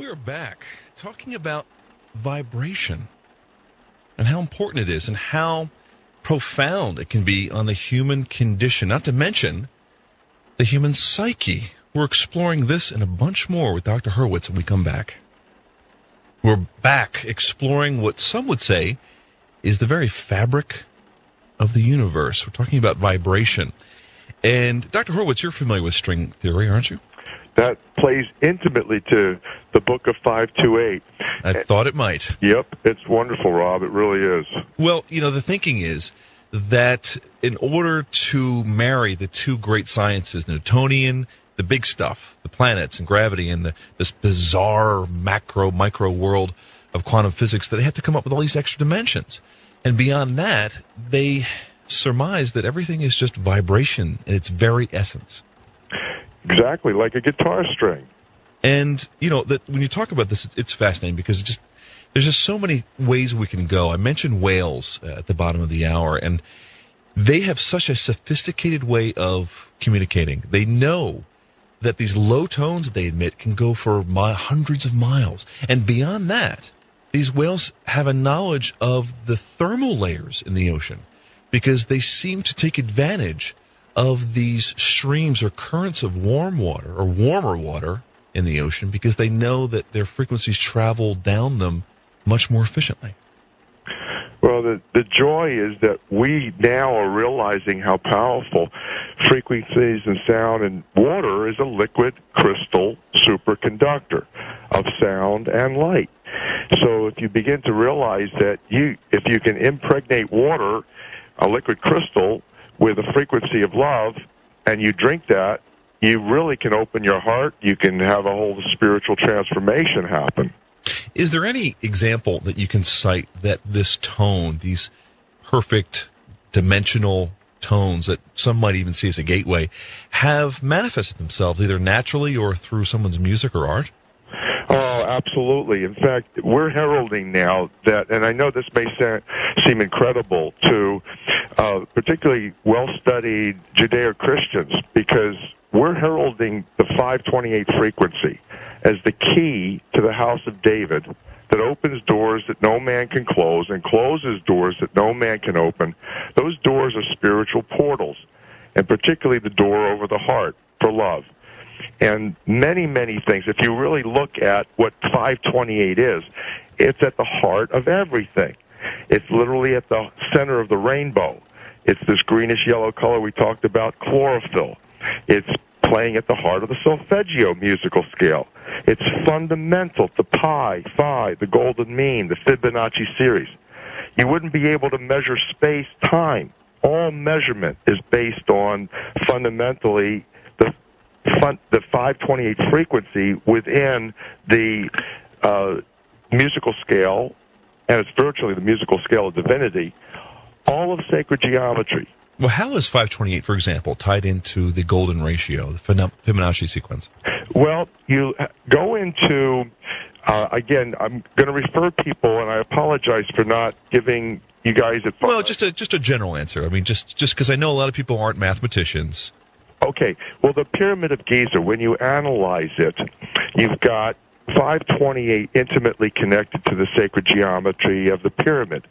We're back talking about vibration and how important it is and how profound it can be on the human condition, not to mention the human psyche. We're exploring this and a bunch more with Dr. Horowitz when we come back. We're back exploring what some would say is the very fabric of the universe. We're talking about vibration. And Dr. Horowitz, you're familiar with string theory, aren't you? That plays intimately to the book of 528. I thought it might. Yep, it's wonderful, Rob. It really is. Well, the thinking is that in order to marry the two great sciences, Newtonian, the big stuff, the planets and gravity, and this bizarre micro world of quantum physics, that they have to come up with all these extra dimensions. And beyond that, they surmise that everything is just vibration in its very essence. Exactly, like a guitar string. And, that when you talk about this, it's fascinating because there's just so many ways we can go. I mentioned whales at the bottom of the hour, and they have such a sophisticated way of communicating. They know that these low tones they emit can go for hundreds of miles. And beyond that, these whales have a knowledge of the thermal layers in the ocean because they seem to take advantage of these streams or currents of warm water or warmer water in the ocean because they know that their frequencies travel down them much more efficiently. Well, the joy is that we now are realizing how powerful frequencies and sound, and water is a liquid crystal superconductor of sound and light. So if you begin to realize that if you can impregnate water, a liquid crystal, with a frequency of love, and you drink that, you really can open your heart. You can have a whole spiritual transformation happen. Is there any example that you can cite that this tone, these perfect dimensional tones that some might even see as a gateway, have manifested themselves either naturally or through someone's music or art? Oh, absolutely. In fact, we're heralding now that, and I know this may seem incredible to particularly well-studied Judeo-Christians, because we're heralding the 528 frequency as the key to the house of David that opens doors that no man can close and closes doors that no man can open. Those doors are spiritual portals, and particularly the door over the heart for love. And many, many things. If you really look at what 528 is, it's at the heart of everything. It's literally at the center of the rainbow. It's this greenish-yellow color we talked about, chlorophyll. It's playing at the heart of the solfeggio musical scale. It's fundamental to pi, phi, the golden mean, the Fibonacci series. You wouldn't be able to measure space-time. All measurement is based on fundamentally the 528 frequency within the musical scale, and it's virtually the musical scale of divinity, all of sacred geometry. Well, how is 528, for example, tied into the golden ratio, the Fibonacci sequence? Well, you go into, again, I'm going to refer people, and I apologize for not giving you guys advice. Well, just a general answer. I mean, just because I know a lot of people aren't mathematicians. Okay. Well, the Pyramid of Giza, when you analyze it, you've got 528 intimately connected to the sacred geometry of the pyramid.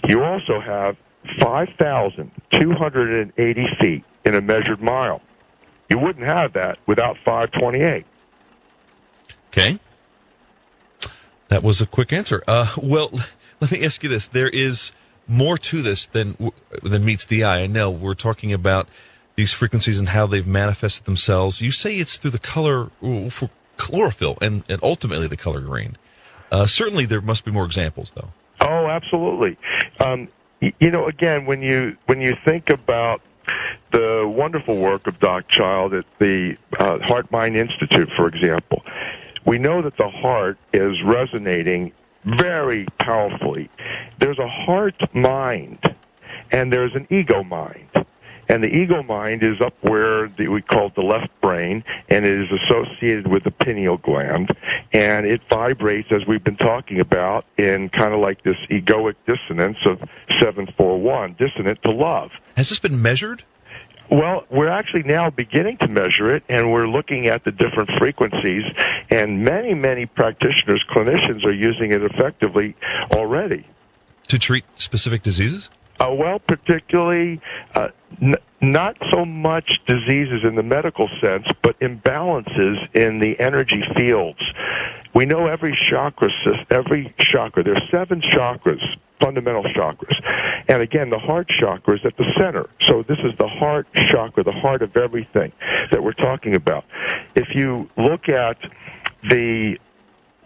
You also have 5,280 feet in a measured mile. You wouldn't have that without 528. Okay. That was a quick answer. Well, let me ask you this. There is more to this than meets the eye. I know we're talking about these frequencies and how they've manifested themselves. You say it's through the color for chlorophyll and ultimately the color green. Certainly there must be more examples, though. Oh, absolutely. Again, when you think about the wonderful work of Doc Child at the Heart Mind Institute, for example, we know that the heart is resonating very powerfully. There's a heart mind, and there's an ego mind. And the ego mind is up where we call the left brain, and it is associated with the pineal gland, and it vibrates, as we've been talking about, in kind of like this egoic dissonance of 741, dissonant to love. Has this been measured? Well, we're actually now beginning to measure it, and we're looking at the different frequencies, and many, many practitioners, clinicians are using it effectively already. To treat specific diseases? Well, particularly not so much diseases in the medical sense, but imbalances in the energy fields. We know every chakra, there's 7 chakras, fundamental chakras. And again, the heart chakra is at the center. So this is the heart chakra, the heart of everything that we're talking about. If you look at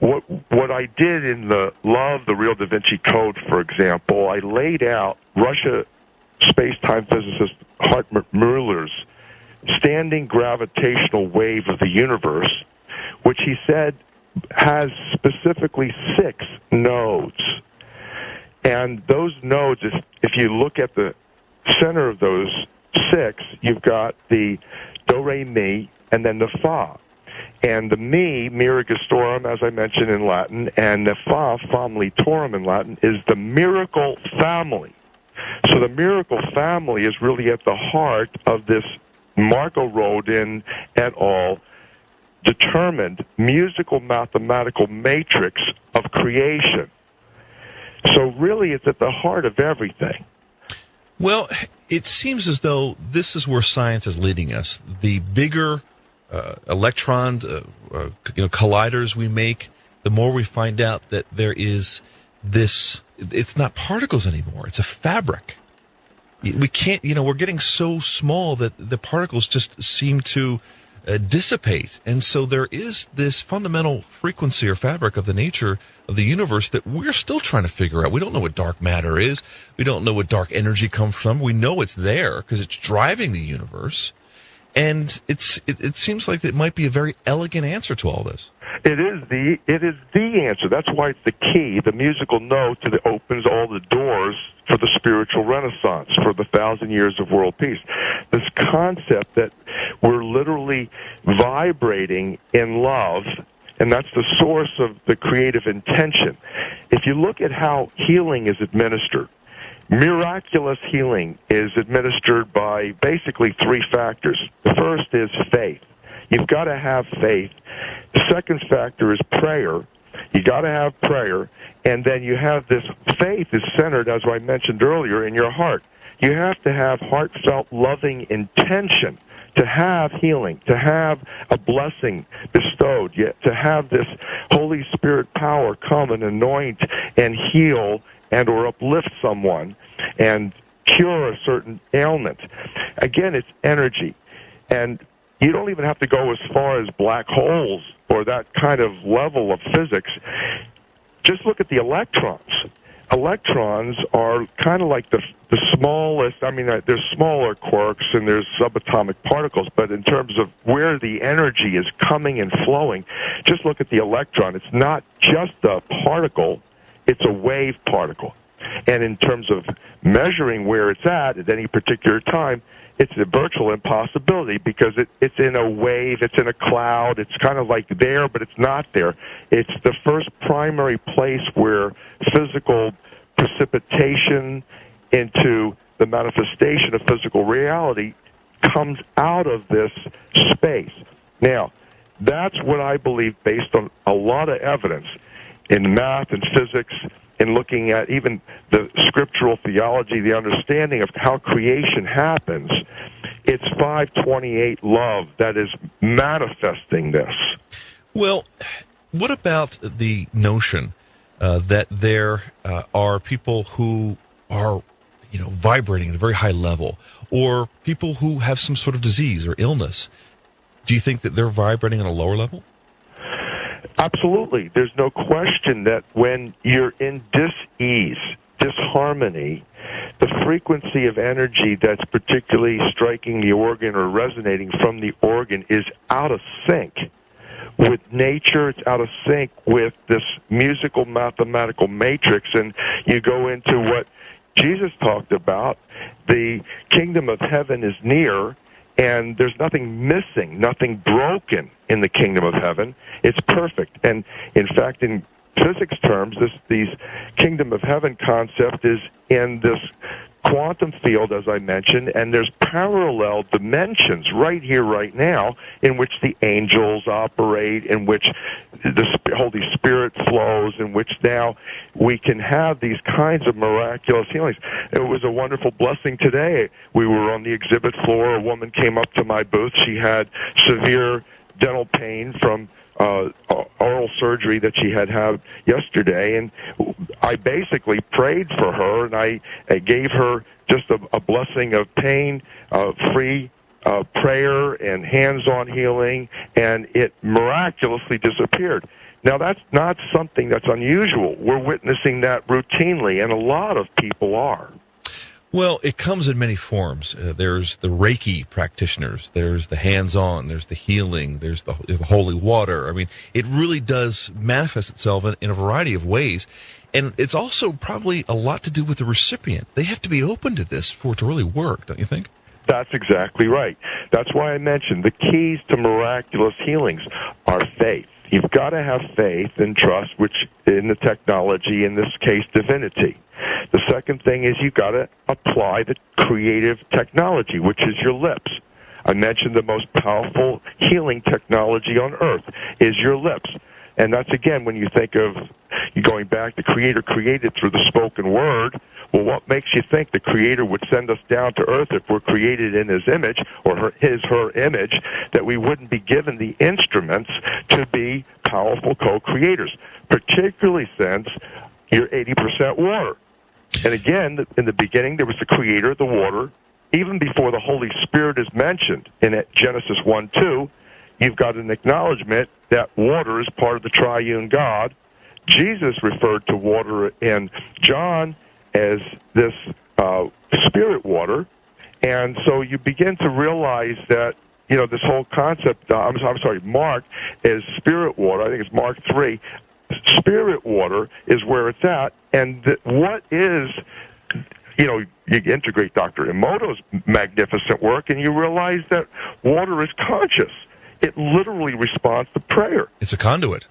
what I did in the Love, the Real Da Vinci Code, for example, I laid out Russia space-time physicist Hartmut Müller's standing gravitational wave of the universe, which he said has specifically 6 nodes. And those nodes, if you look at the center of those 6, you've got the do, re, mi, and then the fa. And the mi, mira gestorum, as I mentioned in Latin, and the fa, family torum in Latin, is the miracle family. So the miracle family is really at the heart of this Marco Rodin et al. Determined musical mathematical matrix of creation. So really it's at the heart of everything. Well, it seems as though this is where science is leading us. The bigger electron colliders we make, the more we find out that there is this, it's not particles anymore, it's a fabric. We can't, we're getting so small that the particles just seem to dissipate. And so there is this fundamental frequency or fabric of the nature of the universe that we're still trying to figure out. We don't know what dark matter is. We don't know what dark energy comes from. We know it's there because it's driving the universe. And it seems like it might be a very elegant answer to all this. It is the answer. That's why it's the key, the musical note that opens all the doors for the spiritual renaissance, for the 1,000 years of world peace. This concept that we're literally vibrating in love, and that's the source of the creative intention. If you look at how healing is administered, miraculous healing is administered by basically 3 factors. The first is faith. You've got to have faith. The second factor is prayer. You got to have prayer. And then you have this faith is centered, as I mentioned earlier, in your heart. You have to have heartfelt, loving intention to have healing, to have a blessing bestowed, yet to have this Holy Spirit power come and anoint and heal and or uplift someone and cure a certain ailment. Again, it's energy. And you don't even have to go as far as black holes or that kind of level of physics. Just look at the electrons. Electrons are kind of like the smallest, there's smaller quarks and there's subatomic particles, but in terms of where the energy is coming and flowing, just look at the electron. It's not just a particle, it's a wave particle. And in terms of measuring where it's at any particular time, it's a virtual impossibility because it's in a wave, it's in a cloud, it's kind of like there, but it's not there. It's the first primary place where physical precipitation into the manifestation of physical reality comes out of this space. Now, that's what I believe based on a lot of evidence in math and physics, in looking at even the scriptural theology, the understanding of how creation happens. It's 528 love that is manifesting this. Well, what about the notion that there are people who are, vibrating at a very high level, or people who have some sort of disease or illness? Do you think that they're vibrating on a lower level? Absolutely. There's no question that when you're in dis-ease, disharmony, the frequency of energy that's particularly striking the organ or resonating from the organ is out of sync with nature. It's out of sync with this musical mathematical matrix. And you go into what Jesus talked about, the kingdom of heaven is near, and there's nothing missing, nothing broken in the kingdom of heaven. It's perfect. And in fact, in physics terms, these kingdom of heaven concept is in this quantum field, as I mentioned, and there's parallel dimensions right here, right now, in which the angels operate, in which the Holy Spirit flows, in which now we can have these kinds of miraculous healings. It was a wonderful blessing today. We were on the exhibit floor. A woman came up to my booth. She had severe dental pain from oral surgery that she had yesterday, and I basically prayed for her, and I gave her just a blessing of pain, free prayer and hands-on healing, and it miraculously disappeared. Now, that's not something that's unusual. We're witnessing that routinely, and a lot of people are. Well, it comes in many forms. There's the Reiki practitioners. There's the hands-on. There's the healing. There's the holy water. I mean, it really does manifest itself in a variety of ways. And it's also probably a lot to do with the recipient. They have to be open to this for it to really work, don't you think? That's exactly right. That's why I mentioned the keys to miraculous healings are faith. You've got to have faith and trust, which in the technology, in this case, divinity. The second thing is you've got to apply the creative technology, which is your lips. I mentioned the most powerful healing technology on earth is your lips. And that's, again, when you think of going back, the Creator created through the spoken word. Well, what makes you think the Creator would send us down to earth if we're created in His image, or her image, that we wouldn't be given the instruments to be powerful co-creators, particularly since you're 80% water. And again, in the beginning, there was the Creator, the water. Even before the Holy Spirit is mentioned in Genesis 1:2, you've got an acknowledgement that water is part of the triune God. Jesus referred to water in John as this spirit water. And so you begin to realize that, this whole concept, Mark is spirit water. I think it's Mark 3. Spirit water is where it's at. And what is, you integrate Dr. Emoto's magnificent work, and you realize that water is conscious. It literally responds to prayer. It's a conduit.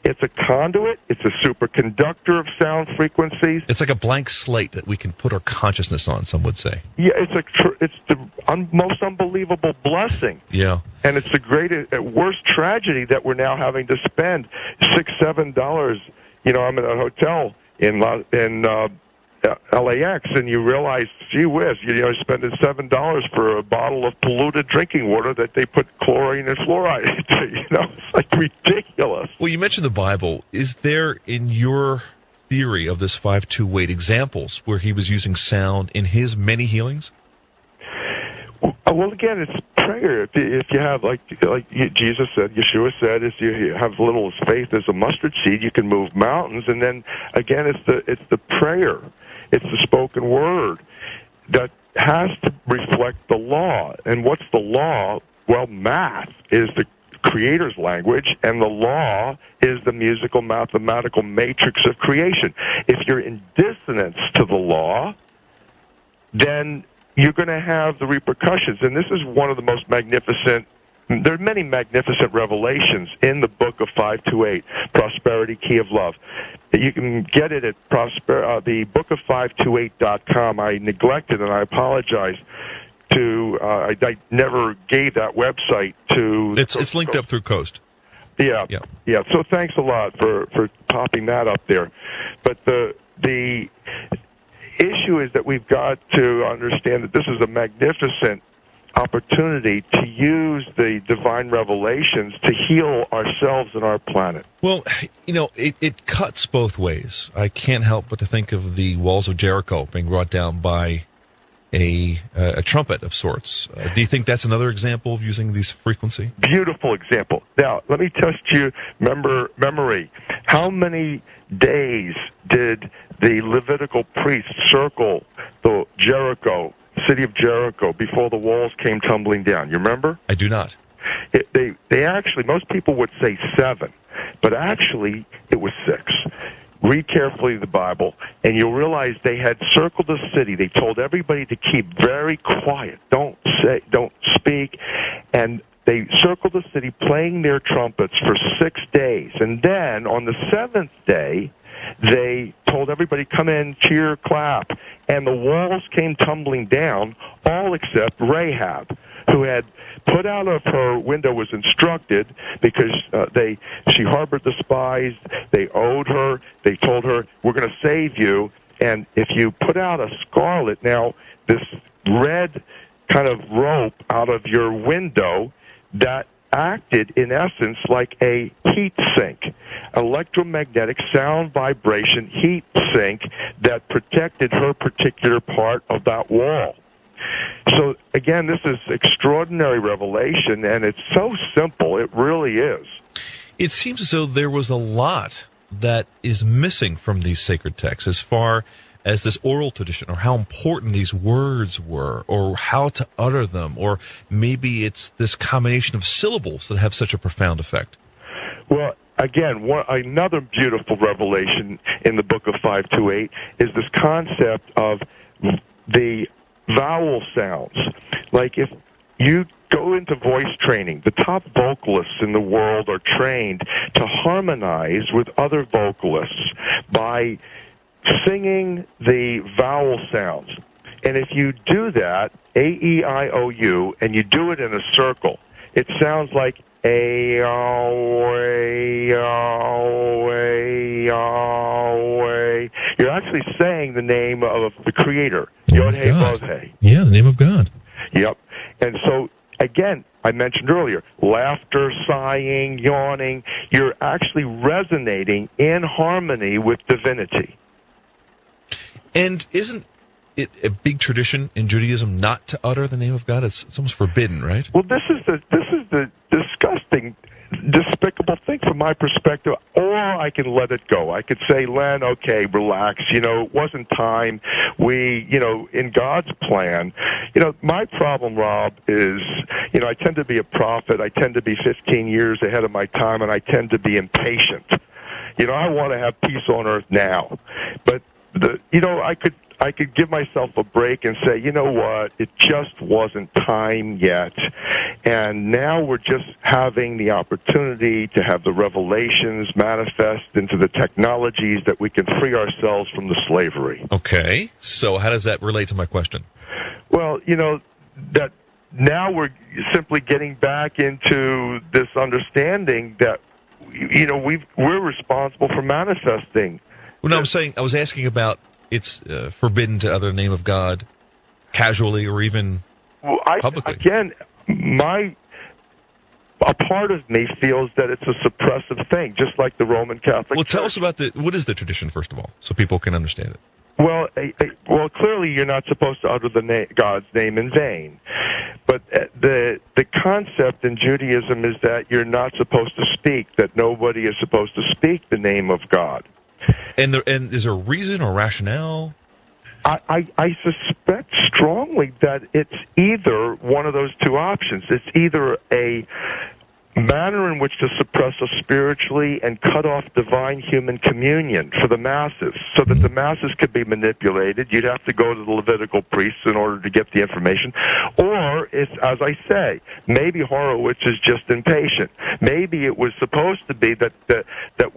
It's a conduit. It's a superconductor of sound frequencies. It's like a blank slate that we can put our consciousness on, some would say. Yeah, it's the most unbelievable blessing. Yeah. And it's the greatest, worst tragedy that we're now having to spend $6-7. I'm in a hotel in LAX, and you realize, gee whiz, you're spending $7 for a bottle of polluted drinking water that they put chlorine and fluoride into. It's like ridiculous. Well, you mentioned the Bible. Is there, in your theory of this 5-2-8, examples where he was using sound in his many healings? Well, again, it's prayer. If you have, like Jesus said, Yeshua said, if you have little faith as a mustard seed, you can move mountains. And then again, it's the prayer. It's the spoken word that has to reflect the law. And what's the law? Well, math is the Creator's language, and the law is the musical, mathematical matrix of creation. If you're in dissonance to the law, then you're going to have the repercussions. And this is one of the most magnificent, there are many magnificent revelations in the book of 5-8, Prosperity, Key of Love. You can get it at the book of528.com. I neglected, and I apologize to, I never gave that website to... It's linked up through Coast. Yeah. So thanks a lot for popping that up there. But the issue is that we've got to understand that this is a magnificent opportunity to use the divine revelations to heal ourselves and our planet. Well, it cuts both ways. I can't help but to think of the walls of Jericho being brought down by a trumpet of sorts. Do you think that's another example of using these frequency? Beautiful example. Now, let me test you memory. How many days did the Levitical priests circle the city of Jericho, before the walls came tumbling down? You remember? I do not. They actually, most people would say 7, but actually it was 6. Read carefully the Bible, and you'll realize they had circled the city. They told everybody to keep very quiet, don't speak, and they circled the city playing their trumpets for 6 days. And then on the 7th day, they told everybody, come in, cheer, clap, and the walls came tumbling down, all except Rahab, who had put out of her window, was instructed, because she harbored the spies, they owed her, they told her, we're going to save you, and if you put out a scarlet, now this red kind of rope out of your window, that acted in essence like a heat sink, electromagnetic sound vibration heat sink that protected her particular part of that wall. So again, this is extraordinary revelation, and it's so simple. It really is. It seems as though there was a lot that is missing from these sacred texts as far as this oral tradition, or how important these words were, or how to utter them, or maybe it's this combination of syllables that have such a profound effect. Well, again, another beautiful revelation in the book of 528 is this concept of the vowel sounds. Like if you go into voice training, the top vocalists in the world are trained to harmonize with other vocalists by singing the vowel sounds. And if you do that, A-E-I-O-U, and you do it in a circle, it sounds like A-O-A-O-A-O-A. You're actually saying the name of the Creator. Yod-He, Vav-He. Yeah, the name of God. Yep. And so, again, I mentioned earlier, laughter, sighing, yawning, you're actually resonating in harmony with divinity. And isn't it a big tradition in Judaism not to utter the name of God? It's almost forbidden, right? Well, this is the disgusting, despicable thing from my perspective. Or I can let it go. I could say, Len, okay, relax. It wasn't time. In God's plan. My problem, Rob, is, I tend to be a prophet. I tend to be 15 years ahead of my time, and I tend to be impatient. I want to have peace on earth now, but I could give myself a break and say, you know what, it just wasn't time yet. And now we're just having the opportunity to have the revelations manifest into the technologies that we can free ourselves from the slavery. Okay. So how does that relate to my question? Well, that now we're simply getting back into this understanding that, we're responsible for manifesting. Well, no, I was asking about it's forbidden to utter the name of God casually or even publicly. Again, a part of me feels that it's a suppressive thing, just like the Roman Catholic Well, Church. tell us about what is the tradition, first of all, so people can understand it. Well, clearly you're not supposed to utter God's name in vain. But the concept in Judaism is that you're not supposed to speak, that nobody is supposed to speak the name of God. And is there a reason or rationale? I suspect strongly that it's either one of those two options. It's either a manner in which to suppress us spiritually and cut off divine human communion for the masses so that the masses could be manipulated. You'd have to go to the Levitical priests in order to get the information. Or, it's, as I say, maybe Horowitz is just impatient. Maybe it was supposed to be that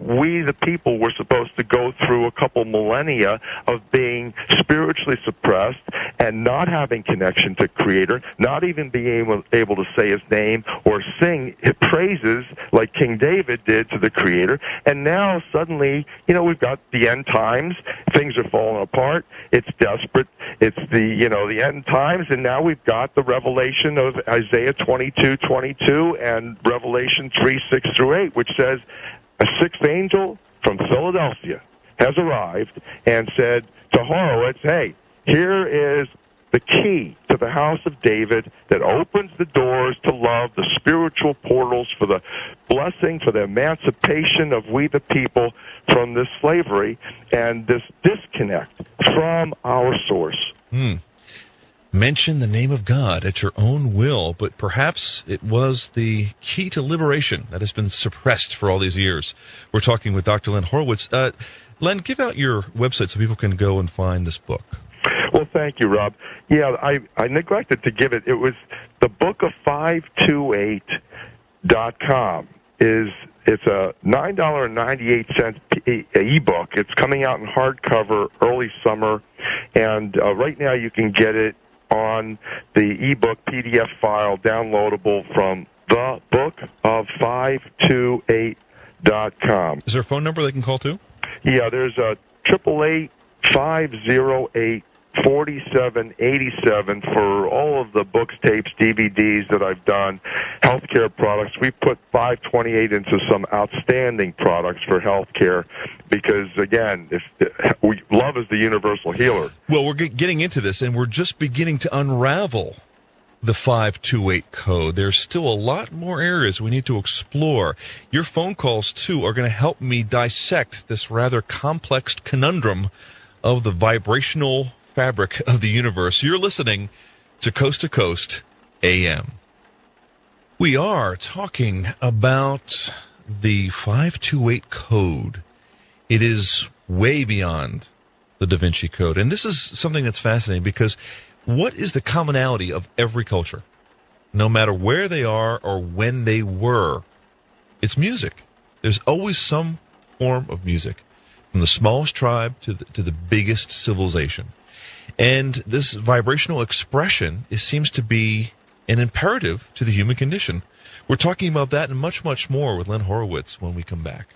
we, the people, were supposed to go through a couple millennia of being spiritually suppressed and not having connection to Creator, not even being able to say His name or sing praises like King David did to the Creator. And now suddenly, we've got the end times. Things are falling apart. It's desperate. It's the end times. And now we've got the revelation of Isaiah 22:22 and Revelation 3:6-8, which says a sixth angel from Philadelphia has arrived and said to Horowitz, hey, here is the key to the house of David that opens the doors to love, the spiritual portals for the blessing, for the emancipation of we the people from this slavery and this disconnect from our source. Mention the name of God at your own will, but perhaps it was the key to liberation that has been suppressed for all these years. We're talking with Dr. Len Horowitz. Len, give out your website so people can go and find this book. Well, thank you, Rob. Yeah, I neglected to give it. It was the book of 528.com. It's a $9.98 ebook. It's coming out in hardcover early summer, and right now you can get it on the ebook PDF file downloadable from thebookoffive28.com. Is there a phone number they can call too? Yeah, there's a 888-508-4787 for all of the books, tapes, DVDs that I've done, healthcare products. We put 528 into some outstanding products for healthcare because, again, love is the universal healer. Well, we're getting into this, and we're just beginning to unravel the 528 code. There's still a lot more areas we need to explore. Your phone calls, too, are going to help me dissect this rather complex conundrum of the vibrational fabric of the universe. You're listening to Coast AM. We are talking about the 528 code. It is way beyond the Da Vinci Code. And this is something that's fascinating because what is the commonality of every culture? No matter where they are or when they were, it's music. There's always some form of music, from the smallest tribe to the biggest civilization. And this vibrational expression seems to be an imperative to the human condition. We're talking about that and much, much more with Leonard Horowitz when we come back.